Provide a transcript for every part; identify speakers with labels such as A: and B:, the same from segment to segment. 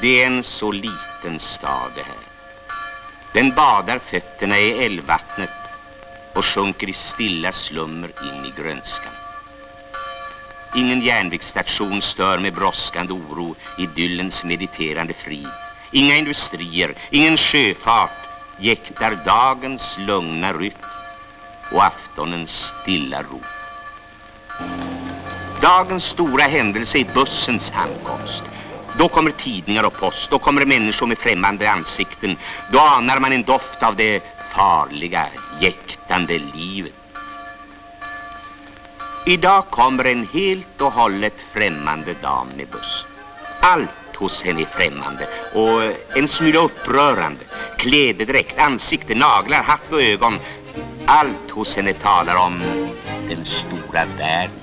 A: Det är en så liten stad det här. Den badar fötterna i älvvattnet och sjunker i stilla slummer in i grönskan. Ingen järnvägsstation stör med brådskande oro idyllens mediterande frid. Inga industrier, ingen sjöfart jäktar dagens lugna rytm och aftonens stilla ro. Dagens stora händelse är bussens ankomst. Då kommer tidningar och post, då kommer människor med främmande ansikten. Då anar man en doft av det farliga, jäktande livet. Idag kommer en helt och hållet främmande dam med buss. Allt hos henne är främmande och en smula upprörande. Klädedräkt, ansikte, naglar, hatt och ögon. Allt hos henne talar om den stora världen.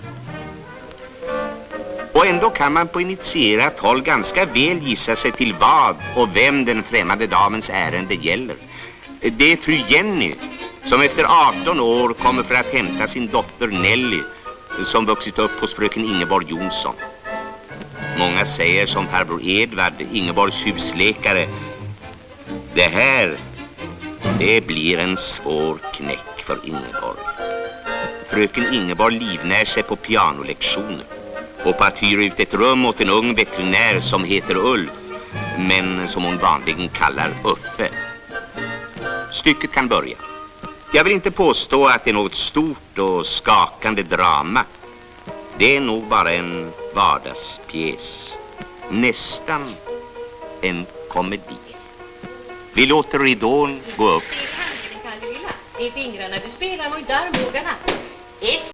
A: Och ändå kan man på initierat håll ganska väl gissa sig till vad och vem den främmande damens ärende gäller. Det är fru Jenny som efter 18 år kommer för att hämta sin dotter Nelly som vuxit upp hos fröken Ingeborg Jonsson. Många säger som farbror Edvard, Ingeborgs husläkare: det här, det blir en svår knäck för Ingeborg. Fröken Ingeborg livnär sig på pianolektioner och på att hyra ut ett rum åt en ung veterinär som heter Ulf, men som hon vanligen kallar Uffe. Stycket kan börja. Jag vill inte påstå att det är något stort och skakande drama. Det är nog bara en vardagspjäs. Nästan en komedi. Vi låter ridån gå upp.
B: Det är fingrarna du spelar mot armbågarna.